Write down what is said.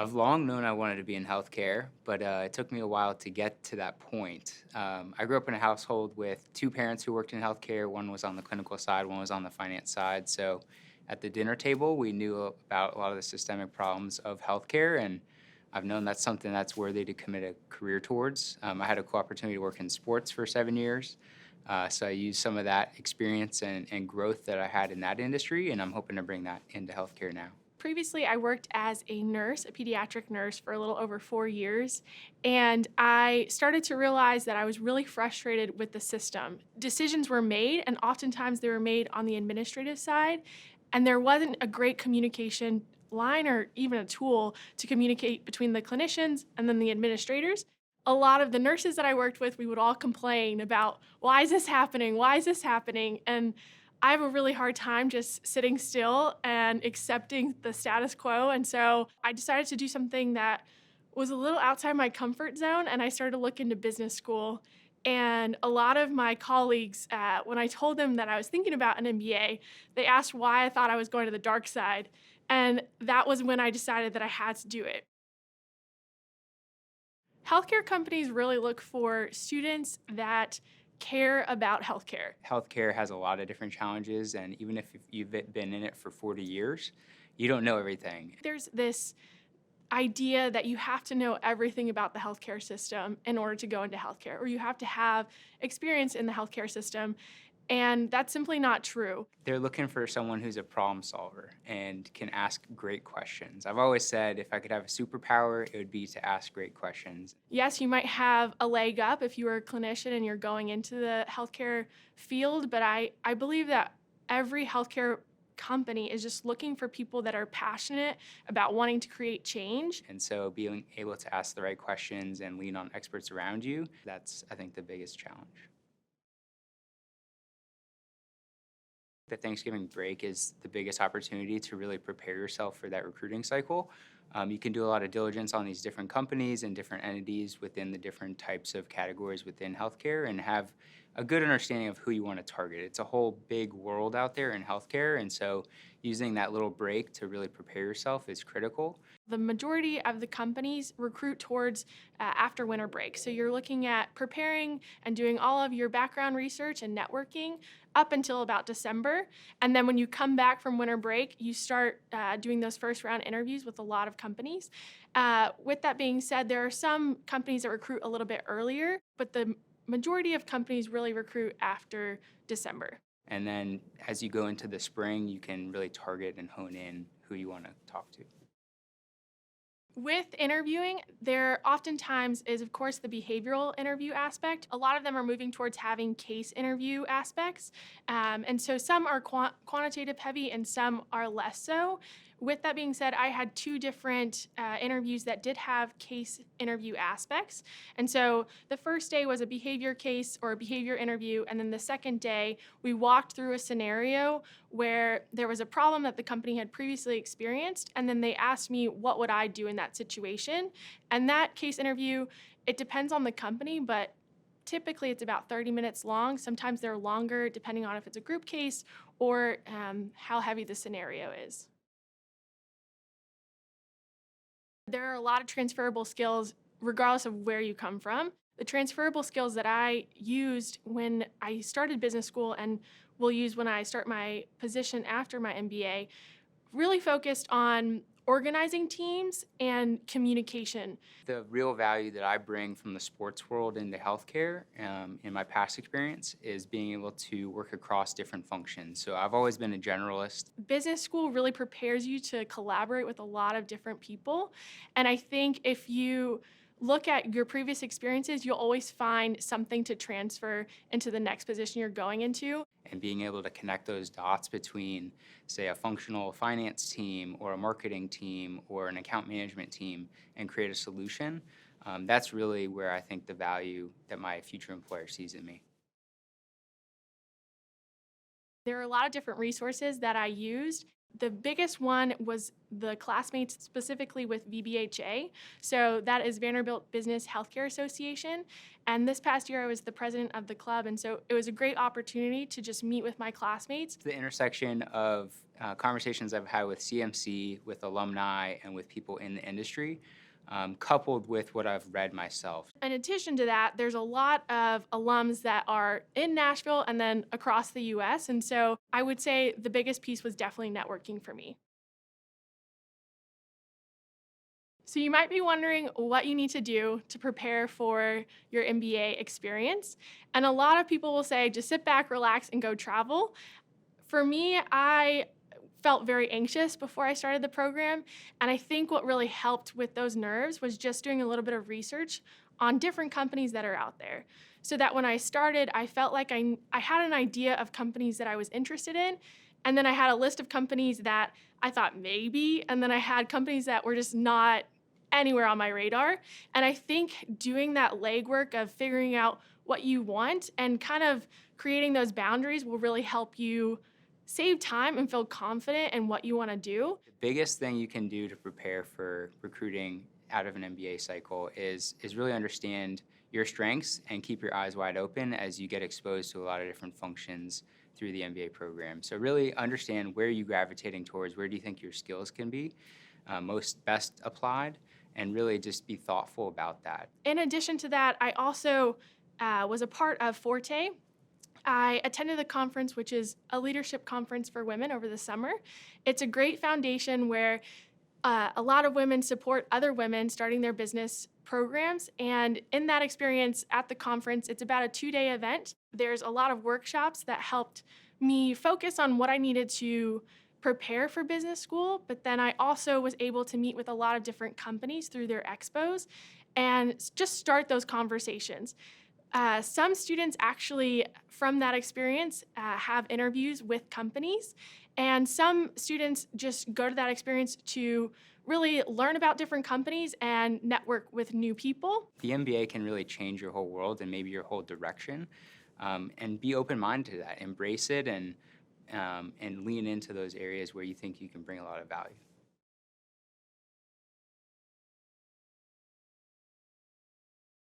I've long known I wanted to be in healthcare, but it took me a while to get to that point. I grew up in a household with two parents who worked in healthcare. One was on the clinical side, one was on the finance side. So at the dinner table, we knew about a lot of the systemic problems of healthcare, and I've known that's something that's worthy to commit a career towards. I had a cool opportunity to work in sports for 7 years. So I used some of that experience and growth that I had in that industry, and I'm hoping to bring that into healthcare now. Previously, I worked as a nurse, a pediatric nurse, for a little over 4 years. And I started to realize that I was really frustrated with the system. Decisions were made, and oftentimes they were made on the administrative side. And there wasn't a great communication line or even a tool to communicate between the clinicians and then the administrators. A lot of the nurses that I worked with, we would all complain about, why is this happening? Why is this happening? And I have a really hard time just sitting still and accepting the status quo. And so I decided to do something that was a little outside my comfort zone, and I started to look into business school. And a lot of my colleagues, when I told them that I was thinking about an MBA, they asked why I thought I was going to the dark side. And that was when I decided that I had to do it. Healthcare companies really look for students that care about healthcare. Healthcare has a lot of different challenges, and even if you've been in it for 40 years, you don't know everything. There's this idea that you have to know everything about the healthcare system in order to go into healthcare, or you have to have experience in the healthcare system. And that's simply not true. They're looking for someone who's a problem solver and can ask great questions. I've always said if I could have a superpower, it would be to ask great questions. Yes, you might have a leg up if you are a clinician and you're going into the healthcare field, but I believe that every healthcare company is just looking for people that are passionate about wanting to create change. And so being able to ask the right questions and lean on experts around you, that's, I think, the biggest challenge. The Thanksgiving break is the biggest opportunity to really prepare yourself for that recruiting cycle. You can do a lot of diligence on these different companies and different entities within the different types of categories within healthcare and have a good understanding of who you want to target. It's a whole big world out there in healthcare, and so using that little break to really prepare yourself is critical. The majority of the companies recruit towards after winter break. So you're looking at preparing and doing all of your background research and networking up until about December. And then when you come back from winter break, you start doing those first round interviews with a lot of companies. With that being said, there are some companies that recruit a little bit earlier, but the majority of companies really recruit after December. And then as you go into the spring, you can really target and hone in who you want to talk to. With interviewing, there oftentimes is, of course, the behavioral interview aspect. A lot of them are moving towards having case interview aspects. And so some are quantitative heavy and some are less so. With that being said, I had two different interviews that did have case interview aspects. And so the first day was a behavior case or a behavior interview. And then the second day, we walked through a scenario where there was a problem that the company had previously experienced. And then they asked me, what would I do in that situation? And that case interview, it depends on the company, but typically it's about 30 minutes long. Sometimes they're longer, depending on if it's a group case or how heavy the scenario is. There are a lot of transferable skills regardless of where you come from. The transferable skills that I used when I started business school and will use when I start my position after my MBA really focused on organizing teams and communication. The real value that I bring from the sports world into healthcare, in my past experience, is being able to work across different functions. So I've always been a generalist. Business school really prepares you to collaborate with a lot of different people. And I think if you look at your previous experiences, you'll always find something to transfer into the next position you're going into. And being able to connect those dots between, say, a functional finance team or a marketing team or an account management team and create a solution, that's really where I think the value that my future employer sees in me. There are a lot of different resources that I used. The biggest one was the classmates specifically with VBHA. So that is Vanderbilt Business Healthcare Association. And this past year, I was the president of the club. And so it was a great opportunity to just meet with my classmates. The intersection of conversations I've had with CMC, with alumni, and with people in the industry, coupled with what I've read myself. In addition to that, there's a lot of alums that are in Nashville and then across the US. And so I would say the biggest piece was definitely networking for me. So you might be wondering what you need to do to prepare for your MBA experience. And a lot of people will say, just sit back, relax, and go travel. For me, I felt very anxious before I started the program. And I think what really helped with those nerves was just doing a little bit of research on different companies that are out there. So that when I started, I felt like I had an idea of companies that I was interested in. And then I had a list of companies that I thought maybe. And then I had companies that were just not anywhere on my radar. And I think doing that legwork of figuring out what you want and kind of creating those boundaries will really help you save time and feel confident in what you want to do. The biggest thing you can do to prepare for recruiting out of an MBA cycle is really understand your strengths and keep your eyes wide open as you get exposed to a lot of different functions through the MBA program. So really understand where you're gravitating towards, where do you think your skills can be most best applied, and really just be thoughtful about that. In addition to that, I also was a part of Forte. I attended the conference, which is a leadership conference for women over the summer. It's a great foundation where a lot of women support other women starting their business programs. And in that experience at the conference, it's about a 2-day event. There's a lot of workshops that helped me focus on what I needed to prepare for business school, but then I also was able to meet with a lot of different companies through their expos and just start those conversations. Some students actually, from that experience, have interviews with companies, and some students just go to that experience to really learn about different companies and network with new people. The MBA can really change your whole world and maybe your whole direction, and be open-minded to that. Embrace it and lean into those areas where you think you can bring a lot of value.